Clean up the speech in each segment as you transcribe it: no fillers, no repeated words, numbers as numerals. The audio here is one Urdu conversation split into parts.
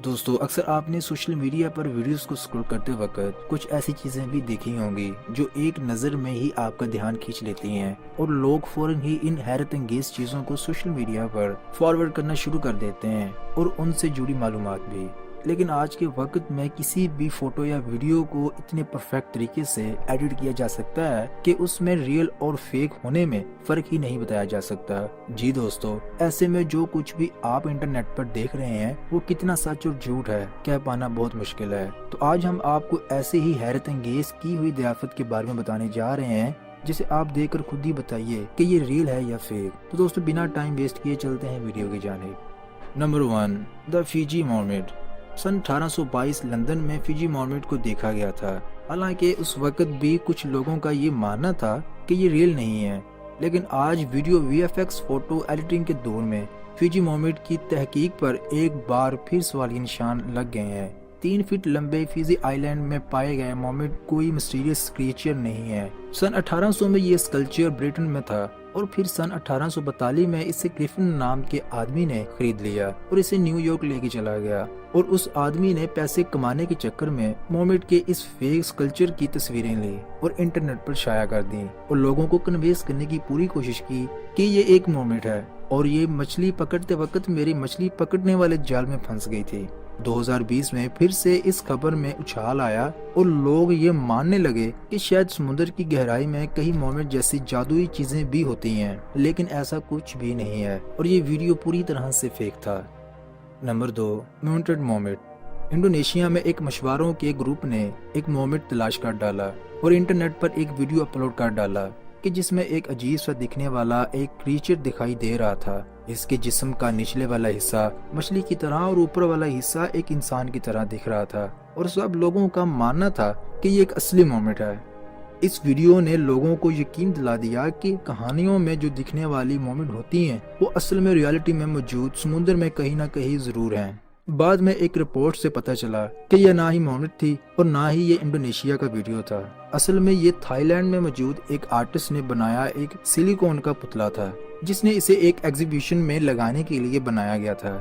دوستو اکثر آپ نے سوشل میڈیا پر ویڈیوز کو سکرول کرتے وقت کچھ ایسی چیزیں بھی دیکھی ہوں گی جو ایک نظر میں ہی آپ کا دھیان کھینچ لیتی ہیں اور لوگ فوراً ہی ان حیرت انگیز چیزوں کو سوشل میڈیا پر فارورڈ کرنا شروع کر دیتے ہیں اور ان سے جڑی معلومات بھی۔ لیکن آج کے وقت میں کسی بھی فوٹو یا ویڈیو کو اتنے پرفیکٹ طریقے سے ایڈٹ کیا جا سکتا ہے کہ اس میں ریئل اور فیک ہونے میں فرق ہی نہیں بتایا جا سکتا۔ جی دوستو، ایسے میں جو کچھ بھی آپ انٹرنیٹ پر دیکھ رہے ہیں وہ کتنا سچ اور جھوٹ ہے کہہ پانا بہت مشکل ہے۔ تو آج ہم آپ کو ایسے ہی حیرت انگیز کی ہوئی ضیافت کے بارے میں بتانے جا رہے ہیں جسے آپ دیکھ کر خود ہی بتائیے کہ یہ ریل ہے یا فیک۔ تو دوستو بنا ٹائم ویسٹ کیے چلتے ہیں ویڈیو کی جانب۔ نمبر 1، دا فیجی مرمیڈ۔ سن 1822 لندن میں فیجی مرمیڈ کو دیکھا گیا تھا۔ حالانکہ اس وقت بھی کچھ لوگوں کا یہ ماننا تھا کہ یہ ریل نہیں ہے، لیکن آج ویڈیو وی ایف ایکس فوٹو ایڈیٹنگ کے دور میں فیجی مرمیڈ کی تحقیق پر ایک بار پھر سوالیہ نشان لگ گئے ہیں۔ 3 فٹ لمبے فیجی آئی لینڈ میں پائے گئے مرمیڈ کوئی مسٹیریس کریچر نہیں ہے۔ سن 1800 میں یہ اسکلپچر برٹن میں تھا اور پھر سن 1842 میں اسے گریفن نام کے آدمی نے خرید لیا اور اسے نیو یارک لے کے چلا گیا، اور اس آدمی نے پیسے کمانے کے چکر میں مرمیڈ کے اس فیک اسکلپچر کی تصویریں لی اور انٹرنیٹ پر شائع کر دیں اور لوگوں کو کنوینس کرنے کی پوری کوشش کی کہ یہ ایک مرمیڈ ہے اور یہ مچھلی پکڑتے وقت میری مچھلی پکڑنے والے جال میں پھنس گئی تھی۔ 2020 میں پھر سے اس خبر میں اچھال آیا اور لوگ یہ ماننے لگے کہ شاید سمندر کی گہرائی میں کئی مرمیڈ جیسی جادوئی چیزیں بھی ہوتی ہیں، لیکن ایسا کچھ بھی نہیں ہے اور یہ ویڈیو پوری طرح سے فیک تھا۔ Number 2، میونٹڈ mermaid. انڈونیشیا میں ایک مشوروں کے گروپ نے ایک مرمیڈ تلاش کر ڈالا اور انٹرنیٹ پر ایک ویڈیو اپلوڈ کر ڈالا کہ جس میں ایک عجیب سا دکھنے والا ایک کریچر دکھائی دے رہا تھا۔ اس کے جسم کا نچلے والا حصہ مچھلی کی طرح اور اوپر والا حصہ ایک انسان کی طرح دکھ رہا تھا، اور سب لوگوں کا ماننا تھا کہ یہ ایک اصلی مرمیڈ ہے۔ اس ویڈیو نے لوگوں کو یقین دلا دیا کہ کہانیوں میں جو دکھنے والی مرمیڈ ہوتی ہیں وہ اصل میں ریالٹی میں موجود سمندر میں کہیں نہ کہیں ضرور ہیں۔ بعد میں ایک رپورٹ سے پتہ چلا کہ یہ نہ ہی مرمیڈ تھی اور نہ ہی یہ انڈونیشیا کا ویڈیو تھا۔ اصل میں یہ تھائی لینڈ میں موجود ایک آرٹسٹ نے بنایا ایک سلیکون کا پتلا تھا جس نے اسے ایک ایگزیبیشن میں لگانے کے لیے بنایا گیا تھا۔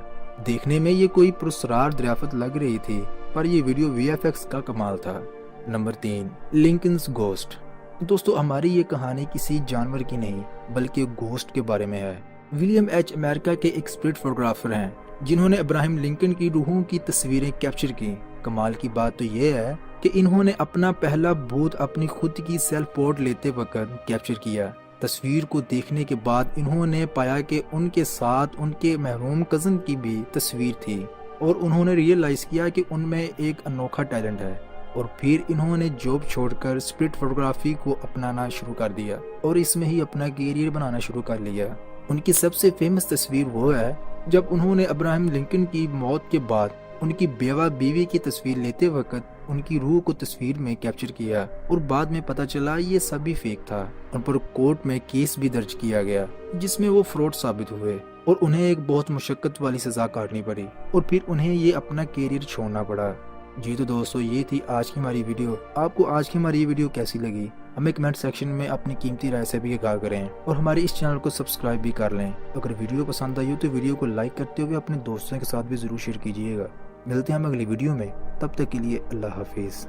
دیکھنے میں یہ کوئی پراسرار دریافت لگ رہی تھی، پر یہ ویڈیو وی ایف ایکس کا کمال تھا۔ Number 3، Lincoln's ghost. دوستو ہماری یہ کہانی کسی جانور کی نہیں بلکہ گھوسٹ کے بارے میں ہے۔ ولیم ایچ امریکہ کے ایک اسپرٹ فوٹوگرافر ہیں جنہوں نے ابراہیم لنکن کی روحوں کی تصویریں کیپچر کی۔ کمال کی بات تو یہ ہے کہ انہوں نے اپنا پہلا بھوت اپنی خود کی سیلف پورٹ لیتے وقت کیپچر کیا۔ تصویر کو دیکھنے کے بعد انہوں نے پایا کہ ان کے ساتھ ان کے محروم کزن کی بھی تصویر تھی، اور انہوں نے ریئلائز کیا کہ ان میں ایک انوکھا ٹیلنٹ ہے، اور پھر انہوں نے جاب چھوڑ کر اسپرٹ فوٹوگرافی کو اپنانا شروع کر دیا اور اس میں ہی اپنا کیریئر بنانا شروع کر لیا۔ ان کی سب سے فیمس تصویر وہ ہے جب انہوں نے ابراہیم لنکن کی موت کے بعد ان کی بیوہ بیوی کی تصویر لیتے وقت ان کی روح کو تصویر میں کیپچر کیا، اور بعد میں پتہ چلا یہ سب ہی فیک تھا۔ ان پر کورٹ میں کیس بھی درج کیا گیا جس میں وہ فراڈ ثابت ہوئے اور انہیں ایک بہت مشقت والی سزا کاٹنی پڑی، اور پھر انہیں یہ اپنا کیریئر چھوڑنا پڑا۔ جی تو دوستو یہ تھی آج کی ہماری ویڈیو۔ آپ کو آج کی ہماری یہ ویڈیو کیسی لگی ہمیں کمنٹ سیکشن میں اپنی قیمتی رائے سے بھی آگاہ کریں، اور ہمارے اس چینل کو سبسکرائب بھی کر لیں۔ اگر ویڈیو پسند آئی ہو تو ویڈیو کو لائک کرتے ہوئے اپنے دوستوں کے ساتھ بھی ضرور شیئر کیجیے گا۔ ملتے ہیں ہم اگلی ویڈیو میں، تب تک کے لیے اللہ حافظ۔